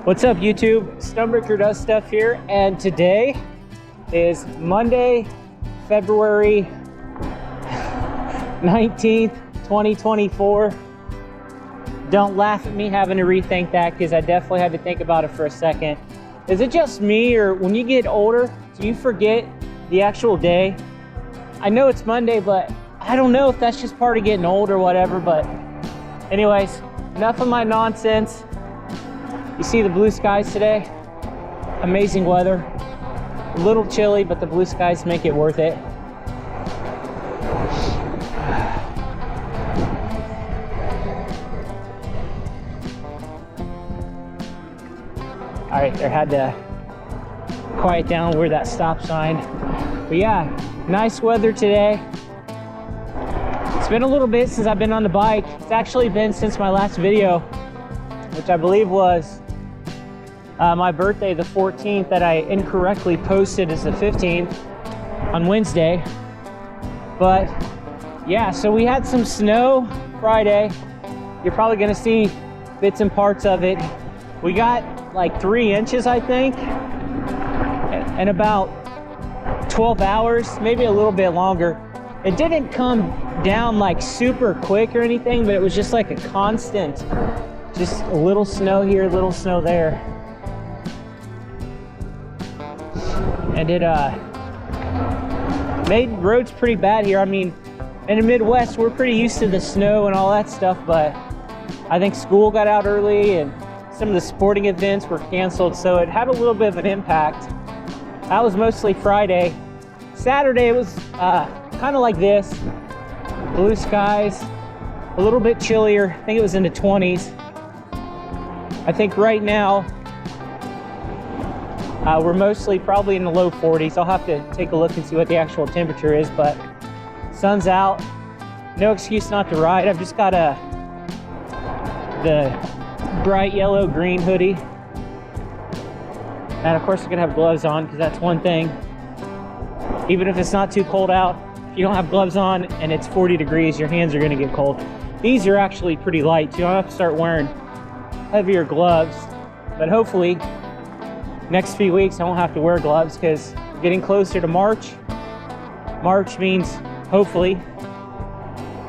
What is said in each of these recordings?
What's up, YouTube? Stonebraker does stuff here, and today is Monday, February 19th, 2024. Don't laugh at me having to rethink that, because I definitely had to think about it for a second. Is it just me, or when you get older, do you forget the actual day? I know it's Monday, but I don't know if that's just part of getting old or whatever. But anyways, enough of my nonsense. You see the blue skies today? Amazing weather. A little chilly, but the blue skies make it worth it. All right, there, had to quiet down where that stop sign. But yeah, nice weather today. It's been a little bit since I've been on the bike. It's actually been since my last video, which I believe was my birthday, the 14th, that I incorrectly posted as the 15th on Wednesday. But yeah, so we had some snow Friday. You're probably gonna see bits and parts of it. We got like 3 inches, I think, in about 12 hours, maybe a little bit longer. It didn't come down like super quick or anything, but it was just like a constant, just a little snow here, a little snow there. And it made roads pretty bad here. I mean, in the Midwest, we're pretty used to the snow and all that stuff, but I think school got out early and some of the sporting events were canceled, so it had a little bit of an impact. That was mostly Friday. Saturday, it was kind of like this. Blue skies, a little bit chillier. I think it was in the 20s. I think right now, we're mostly probably in the low 40s. I'll have to take a look and see what the actual temperature is, but sun's out. No excuse not to ride. I've just got the bright yellow green hoodie. And of course I'm gonna have gloves on, because that's one thing. Even if it's not too cold out, if you don't have gloves on and it's 40 degrees, your hands are gonna get cold. These are actually pretty light, so you don't have to start wearing heavier gloves. But hopefully, next few weeks I won't have to wear gloves, because getting closer to March. March means hopefully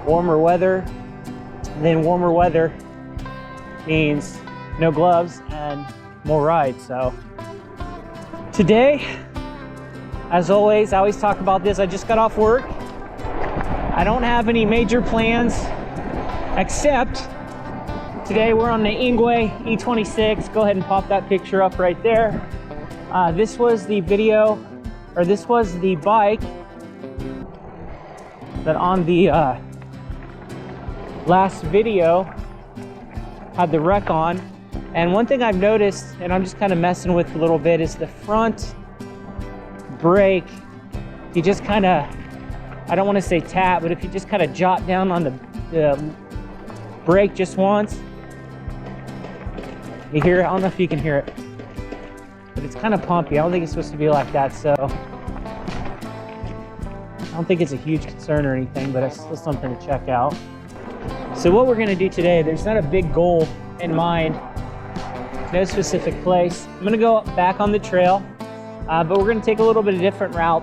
warmer weather. And then warmer weather means no gloves and more rides. So today, as always, I always talk about this. I just got off work. I don't have any major plans, except today we're on the Engwe E26. Go ahead and pop that picture up right there. This was the video, or this was the bike that on the last video had the wreck on. And one thing I've noticed, and I'm just kind of messing with a little bit, is the front brake. You just kind of, I don't want to say tap, but if you just kind of jot down on the brake just once, you hear it. I don't know if you can hear it, but it's kind of pumpy. I don't think it's supposed to be like that, so I don't think it's a huge concern or anything, but it's still something to check out. So what we're gonna do today, there's not a big goal in mind, no specific place. I'm gonna go back on the trail, but we're gonna take a little bit of a different route.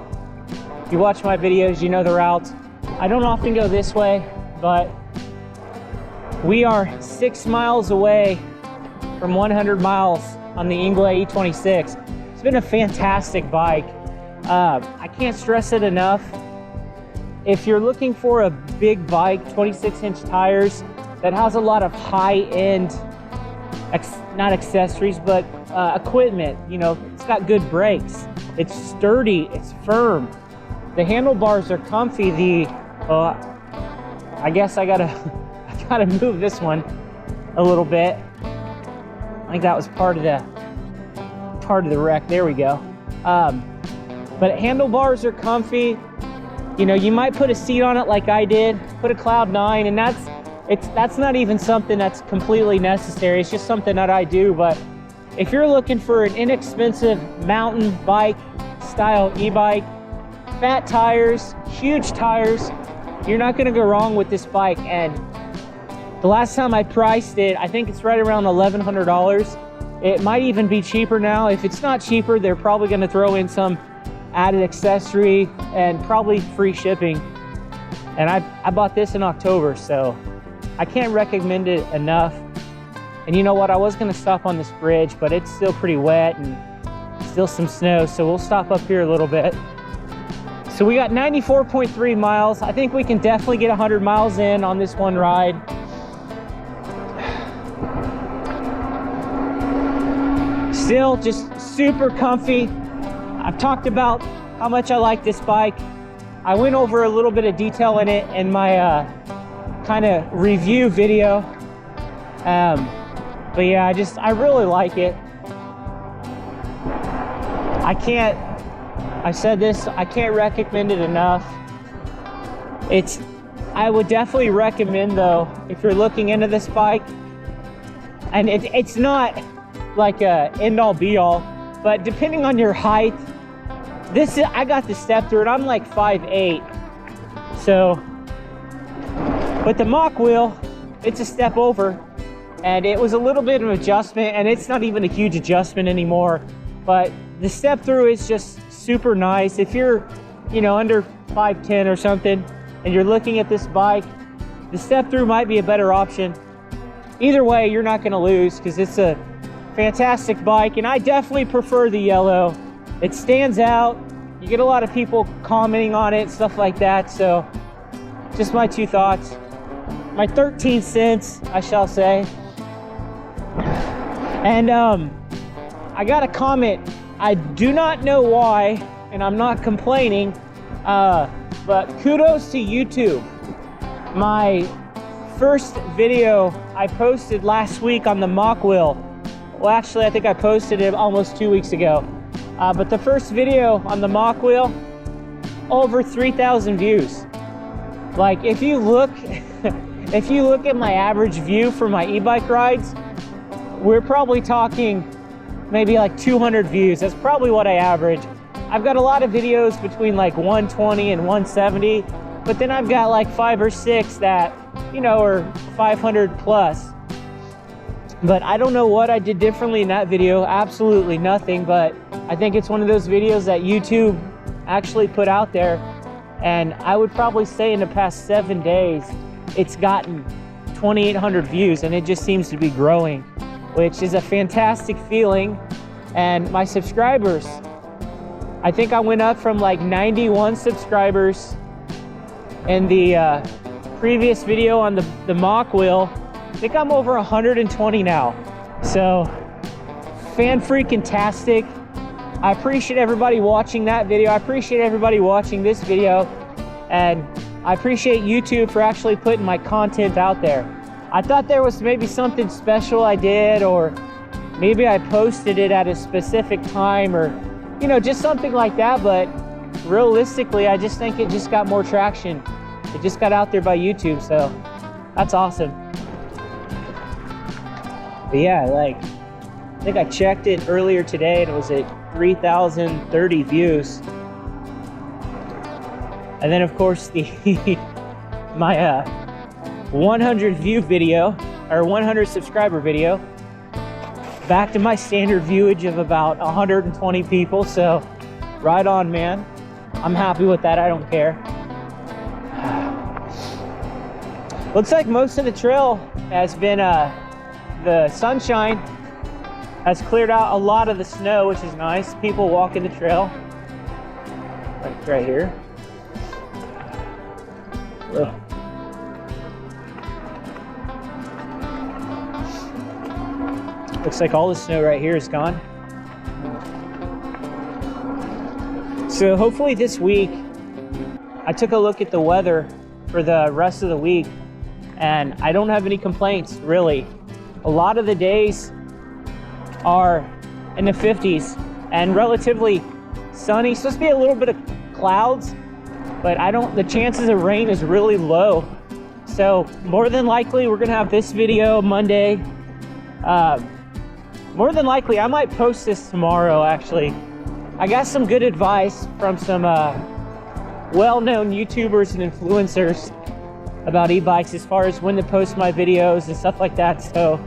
If you watch my videos, you know the route. I don't often go this way, but we are 6 miles away from 100 miles on the Engwe E26. It's been a fantastic bike. I can't stress it enough. If you're looking for a big bike, 26-inch tires, that has a lot of high-end, not accessories, but equipment, you know, it's got good brakes. It's sturdy, it's firm. The handlebars are comfy. I guess I gotta move this one a little bit. I think that was part of the wreck. There we go. But handlebars are comfy. You know, you might put a seat on it like I did, put a Cloud 9, and that's not even something that's completely necessary. It's just something that I do. But if you're looking for an inexpensive mountain bike style e-bike, fat tires, huge tires, you're not gonna go wrong with this bike. And the last time I priced it, I think it's right around $1,100. It might even be cheaper now. If it's not cheaper, they're probably going to throw in some added accessory and probably free shipping. And I bought this in October, so I can't recommend it enough. And you know what? I was going to stop on this bridge, but it's still pretty wet and still some snow, so we'll stop up here a little bit. So we got 94.3 miles. I think we can definitely get 100 miles in on this one ride. Still just super comfy. I've talked about how much I like this bike. I went over a little bit of detail in it in my kind of review video. But yeah, I really like it. I said this, I can't recommend it enough. I would definitely recommend though, if you're looking into this bike, and it's not like a end all be all, but depending on your height, I got the step through it. I'm like 5'8", so, but the mock wheel, it's a step over, and it was a little bit of adjustment, and it's not even a huge adjustment anymore, but the step through is just super nice. If you're, under 5'10" or something, and you're looking at this bike, the step through might be a better option. Either way, you're not gonna lose, because it's a fantastic bike, and I definitely prefer the yellow. It stands out. You get a lot of people commenting on it, stuff like that. So just my 2 thoughts, my 13 cents, I shall say. And I got a comment. I do not know why, and I'm not complaining, but kudos to YouTube. My first video I posted last week on the mock wheel. Well, actually, I think I posted it almost 2 weeks ago. But the first video on the mock wheel, over 3,000 views. Like, if you look at my average view for my e-bike rides, we're probably talking maybe like 200 views. That's probably what I average. I've got a lot of videos between like 120 and 170, but then I've got like 5 or 6 that, are 500 plus. But I don't know what I did differently in that video, absolutely nothing, but I think it's one of those videos that YouTube actually put out there, and I would probably say in the past 7 days, it's gotten 2,800 views, and it just seems to be growing, which is a fantastic feeling. And my subscribers, I think I went up from like 91 subscribers in the previous video on the mock wheel. I think I'm over 120 now. So, fan-freaking-tastic. I appreciate everybody watching that video. I appreciate everybody watching this video. And I appreciate YouTube for actually putting my content out there. I thought there was maybe something special I did, or maybe I posted it at a specific time, or, just something like that. But realistically, I just think it just got more traction. It just got out there by YouTube, so that's awesome. But yeah, like, I think I checked it earlier today, and it was at 3,030 views. And then, of course, my 100 view video, or 100 subscriber video, back to my standard viewage of about 120 people. So, right on, man. I'm happy with that. I don't care. Looks like most of the trail has been the sunshine has cleared out a lot of the snow, which is nice. People walking the trail. Like right here. Ugh. Looks like all the snow right here is gone. So hopefully this week, I took a look at the weather for the rest of the week, and I don't have any complaints, really. A lot of the days are in the 50s and relatively sunny. It's supposed to be a little bit of clouds, but the chances of rain is really low. So more than likely, we're gonna have this video Monday. More than likely, I might post this tomorrow, actually. I got some good advice from some well-known YouTubers and influencers about e-bikes as far as when to post my videos and stuff like that. So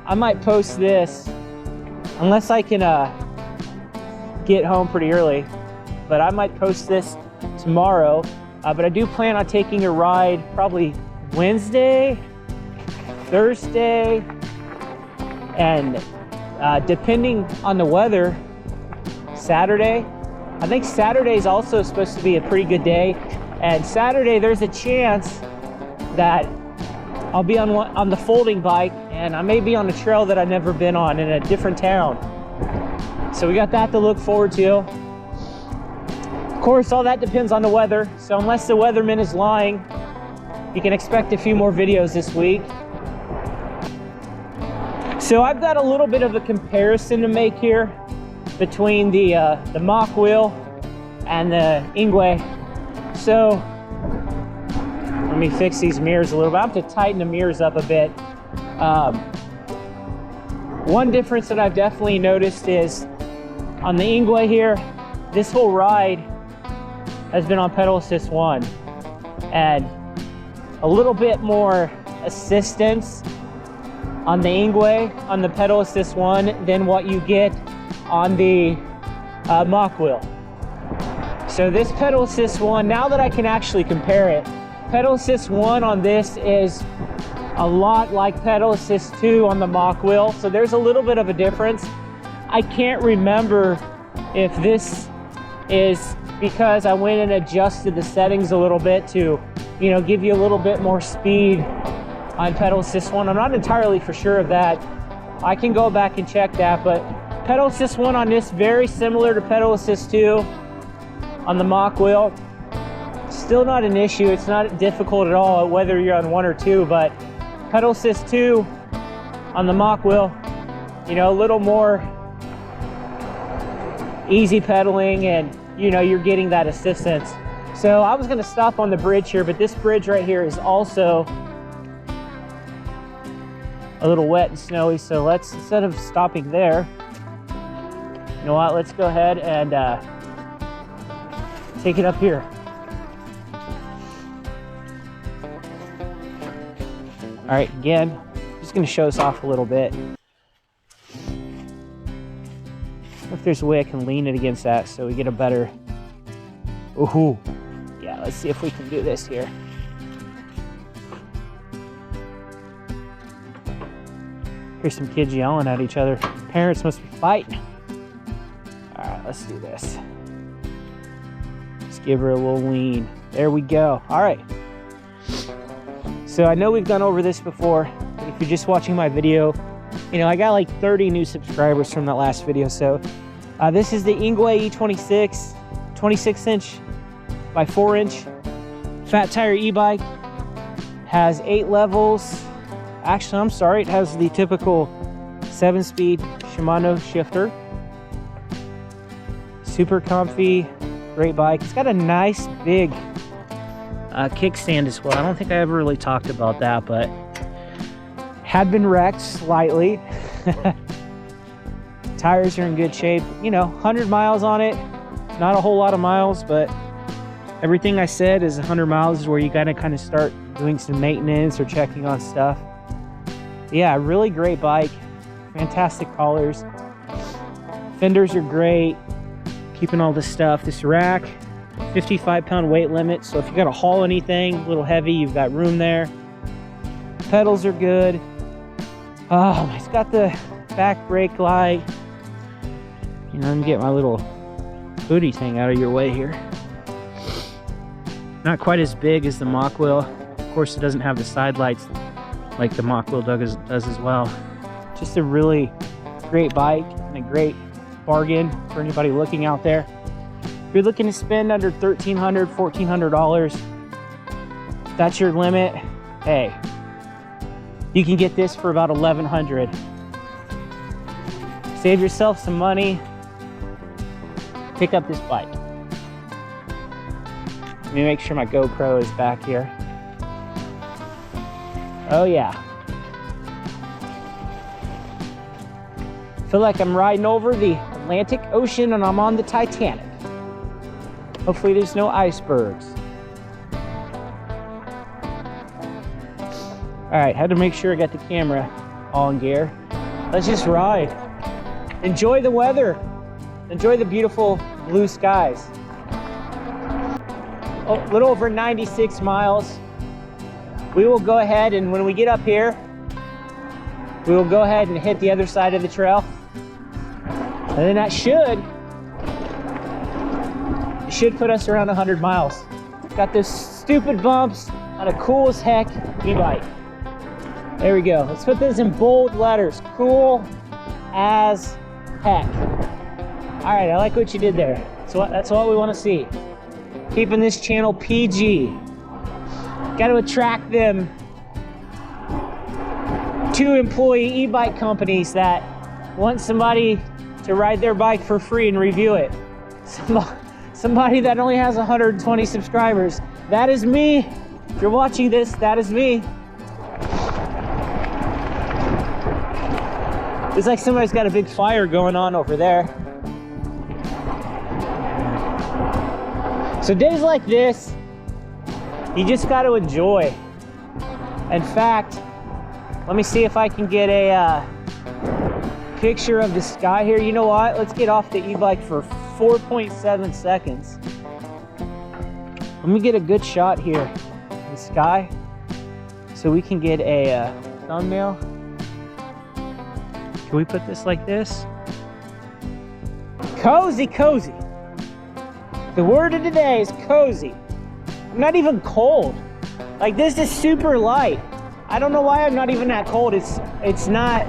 I might post this unless I can get home pretty early. But I might post this tomorrow. But I do plan on taking a ride probably Wednesday, Thursday, and depending on the weather, Saturday. I think Saturday is also supposed to be a pretty good day. And Saturday, there's a chance that I'll be on the folding bike, and I may be on a trail that I've never been on in a different town. So we got that to look forward to. Of course, all that depends on the weather. So unless the weatherman is lying, you can expect a few more videos this week. So I've got a little bit of a comparison to make here between the mock wheel and the Engwe. So let me fix these mirrors a little bit. I have to tighten the mirrors up a bit. One difference that I've definitely noticed is on the Engwe here, this whole ride has been on pedal assist 1, and a little bit more assistance on the Engwe on the pedal assist 1 than what you get on the mock wheel. So this pedal assist 1, now that I can actually compare it, pedal assist 1 on this is a lot like pedal assist 2 on the mock wheel. So there's a little bit of a difference. I can't remember if this is because I went and adjusted the settings a little bit to, you know, give you a little bit more speed on pedal assist 1. I'm not entirely for sure of that. I can go back and check that, but pedal assist 1 on this, very similar to pedal assist 2 on the mock wheel. Still not an issue. It's not difficult at all whether you're on 1 or 2, but pedal assist 2 on the mock wheel, you know, a little more easy pedaling, and you know, you're getting that assistance. So I was going to stop on the bridge here, but this bridge right here is also a little wet and snowy. So let's, instead of stopping there, you know what, let's go ahead and take it up here. All right, again, just going to show this off a little bit. If there's a way I can lean it against that so we get a better, ooh, yeah, let's see if we can do this here. Here's some kids yelling at each other. Parents must be fighting. All right, let's do this. Let's give her a little lean. There we go. All right. So I know we've gone over this before. If you're just watching my video, you know, I got like 30 new subscribers from that last video. So this is the Engwe E26, 26-inch by 4-inch fat tire e-bike. Has 8 levels. Actually, I'm sorry, it has the typical 7-speed Shimano shifter. Super comfy, great bike. It's got a nice big kickstand as well. I don't think I ever really talked about that, but had been wrecked slightly. Tires are in good shape. You know, 100 miles on it. Not a whole lot of miles, but everything I said is 100 miles is where you gotta kind of start doing some maintenance or checking on stuff. Yeah, really great bike. Fantastic colors. Fenders are great. Keeping all this stuff. This rack, 55-pound weight limit. So if you gotta haul anything a little heavy, you've got room there. Pedals are good. Oh, it's got the back brake light. You know, let me get my little hoodie thing out of your way here. Not quite as big as the mock wheel. Of course, it doesn't have the side lights like the mock wheel does as well. Just a really great bike and a great bargain for anybody looking out there. If you're looking to spend under $1,300, $1,400, that's your limit. Hey, you can get this for about $1,100. Save yourself some money. Pick up this bike. Let me make sure my GoPro is back here. Oh yeah. Feel like I'm riding over the Atlantic Ocean and I'm on the Titanic. Hopefully there's no icebergs. All right, had to make sure I got the camera all in gear. Let's just ride. enjoy the weather. Enjoy the beautiful blue skies. A little over 96 miles. We will go ahead and when we get up here, we will go ahead and hit the other side of the trail. And then that should put us around 100 miles. Got those stupid bumps on a cool as heck e-bike. There we go. Let's put this in bold letters. Cool as heck. All right, I like what you did there. That's what we want to see. Keeping this channel PG. Got to attract them to employee e-bike companies that want somebody to ride their bike for free and review it. Somebody that only has 120 subscribers. That is me. If you're watching this, that is me. It's like somebody's got a big fire going on over there. So days like this, you just got to enjoy. In fact, let me see if I can get a picture of the sky here. You know what? Let's get off the e-bike for 4.7 seconds. Let me get a good shot here of the sky so we can get a thumbnail. Can we put this like this? Cozy, cozy. The word of the day is cozy. I'm not even cold. Like, this is super light. I don't know why I'm not even that cold. It's not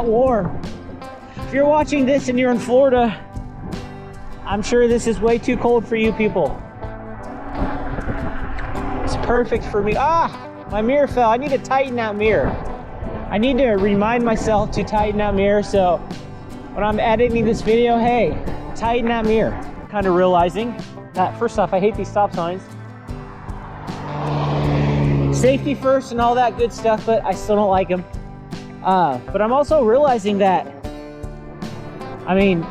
warm. If you're watching this and you're in Florida, I'm sure this is way too cold for you people. It's perfect for me. Ah, my mirror fell. I need to tighten that mirror. I need to remind myself to tighten that mirror, so when I'm editing this video, hey, tighten that mirror. Kind of realizing that, first off, I hate these stop signs. Safety first and all that good stuff, but I still don't like them. But I'm also realizing that, I mean,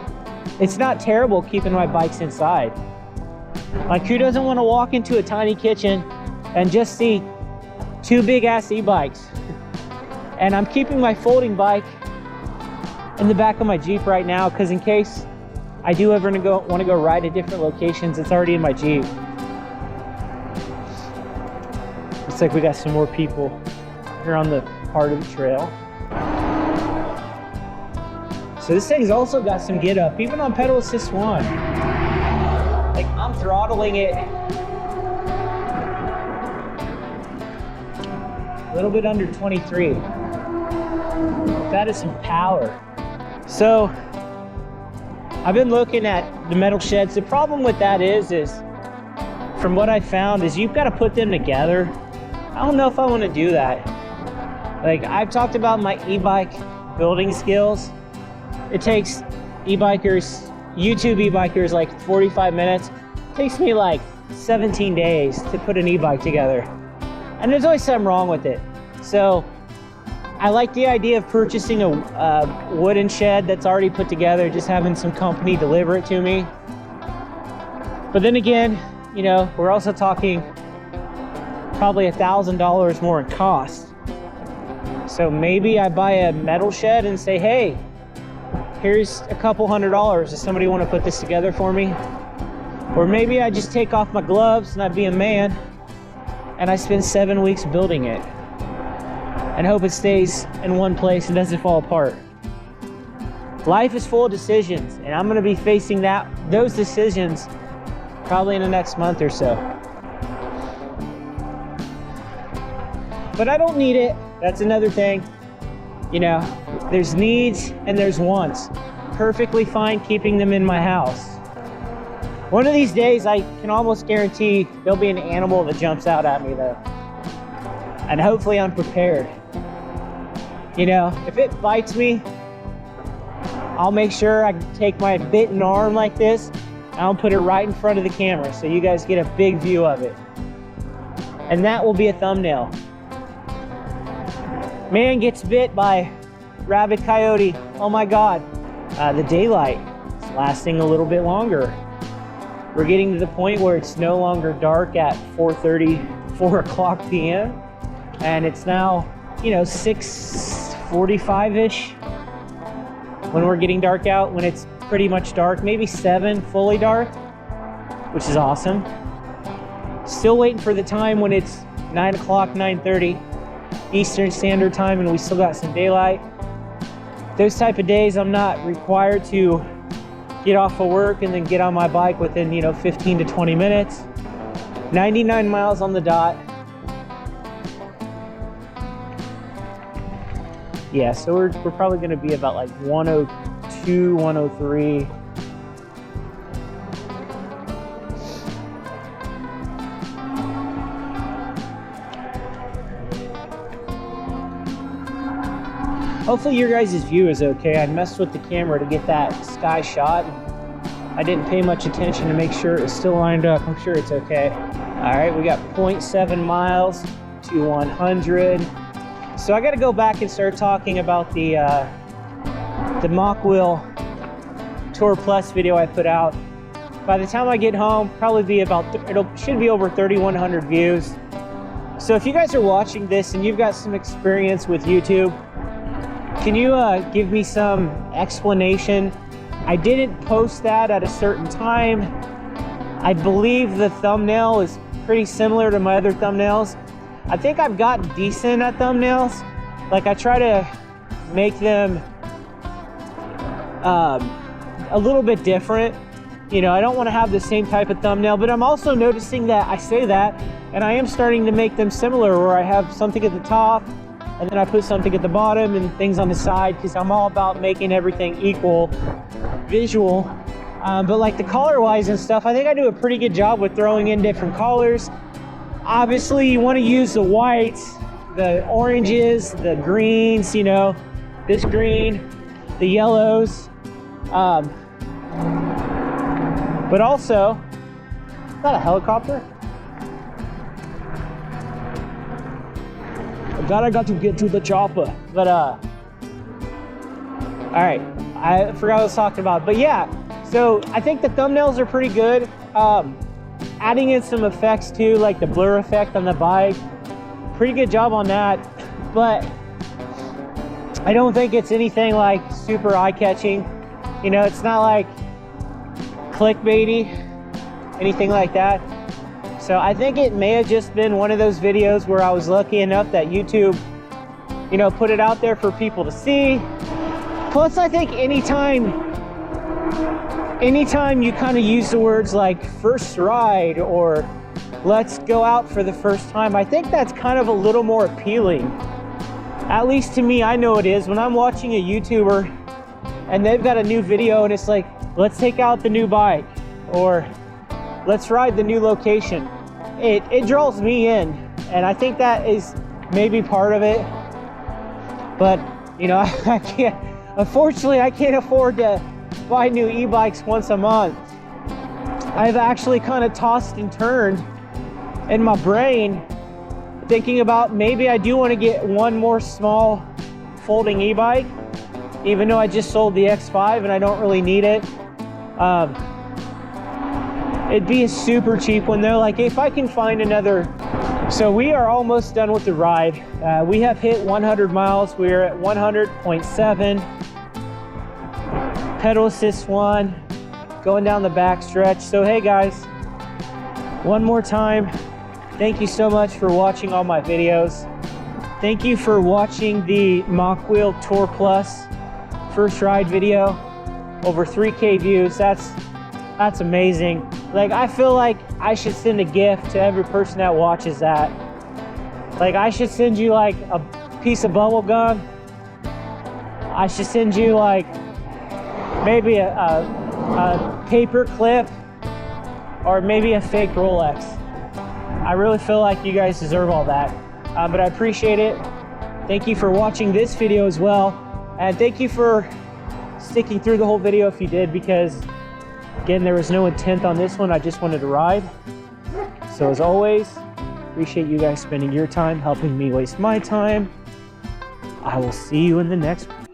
it's not terrible keeping my bikes inside. My crew doesn't want to walk into a tiny kitchen and just see two big ass e-bikes. And I'm keeping my folding bike in the back of my Jeep right now, because in case I do ever want to go ride at different locations, it's already in my Jeep. Looks like we got some more people here on the part of the trail. So this thing's also got some get up, even on pedal assist 1. Like, I'm throttling it a little bit under 23. That is some power. So I've been looking at the metal sheds. The problem with that is from what I found is you've got to put them together. I don't know if I want to do that. Like, I've talked about my e-bike building skills. It takes e-bikers, YouTube e-bikers, like 45 minutes. It takes me like 17 days to put an e-bike together. And there's always something wrong with it. So I like the idea of purchasing a wooden shed that's already put together, just having some company deliver it to me. But then again, you know, we're also talking probably $1,000 more in cost. So maybe I buy a metal shed and say, hey, here's a couple $100. Does somebody want to put this together for me? Or maybe I just take off my gloves and I be a man and I spend 7 weeks building it and hope it stays in one place and doesn't fall apart. Life is full of decisions, and I'm going to be facing those decisions probably in the next month or so. But I don't need it. That's another thing. You know, there's needs and there's wants. Perfectly fine keeping them in my house. One of these days, I can almost guarantee there'll be an animal that jumps out at me though. And hopefully I'm prepared. You know, if it bites me, I'll make sure I take my bitten arm like this and I'll put it right in front of the camera so you guys get a big view of it. And that will be a thumbnail. Man gets bit by rabid coyote. Oh my God. The daylight is lasting a little bit longer. We're getting to the point where it's no longer dark at 4:30, 4 o'clock p.m. And it's now, you know, 6:45-ish. when we're getting dark out, when it's pretty much dark, maybe 7 fully dark, which is awesome. Still waiting for the time when it's 9 o'clock, 9:30 Eastern Standard Time and we still got some daylight. Those type of days I'm not required to get off of work and then get on my bike within, 15 to 20 minutes. 99 miles on the dot. Yeah, so we're probably gonna be about like 102, 103. Hopefully your guys' view is okay. I messed with the camera to get that sky shot. I didn't pay much attention to make sure it's still lined up. I'm sure it's okay. All right, we got 0.7 miles to 100. So I gotta go back and start talking about the Mach Wheel Tour Plus video I put out. By the time I get home, probably be about, should be over 3,100 views. So if you guys are watching this and you've got some experience with YouTube, can you give me some explanation? I didn't post that at a certain time. I believe the thumbnail is pretty similar to my other thumbnails. I think I've gotten decent at thumbnails. Like I try to make them a little bit different. I don't want to have the same type of thumbnail, but I'm also noticing that I say that and I am starting to make them similar where I have something at the top and then I put something at the bottom and things on the side because I'm all about making everything equal visual. But like the color wise and stuff, I think I do a pretty good job with throwing in different colors. Obviously you want to use the whites, the oranges, the greens, this green, the yellows. But also, is that a helicopter? I'm glad I got to get to the chopper. But all right, I forgot what I was talking about. But yeah, so I think the thumbnails are pretty good. Adding in some effects too, like the blur effect on the bike. Pretty good job on that. But I don't think it's anything like super eye-catching. It's not like clickbaity, anything like that. So I think it may have just been one of those videos where I was lucky enough that YouTube, put it out there for people to see. Plus, I think anytime you kind of use the words like first ride or let's go out for the first time, I think that's kind of a little more appealing. At least to me, I know it is. When I'm watching a YouTuber and they've got a new video and it's like, let's take out the new bike or let's ride the new location, it draws me in, and I think that is maybe part of it. But I can't, unfortunately I can't afford to buy new e-bikes once a month. I've actually kind of tossed and turned in my brain thinking about maybe I do want to get one more small folding e-bike, even though I just sold the X5 and I don't really need it. It'd be a super cheap one though. Like if I can find another. So we are almost done with the ride. We have hit 100 miles. We're at 100.7. Pedal assist 1, going down the back stretch. So hey guys, one more time, thank you so much for watching all my videos. Thank you for watching the Mach Wheel Tour Plus first ride video. Over 3K views. That's amazing. Like I feel like I should send a gift to every person that watches that. Like I should send you like a piece of bubble gum. I should send you like maybe a paper clip or maybe a fake Rolex. I really feel like you guys deserve all that. But I appreciate it. Thank you for watching this video as well. And thank you for sticking through the whole video if you did, because again, there was no intent on this one. I just wanted to ride. So as always, appreciate you guys spending your time helping me waste my time. I will see you in the next one.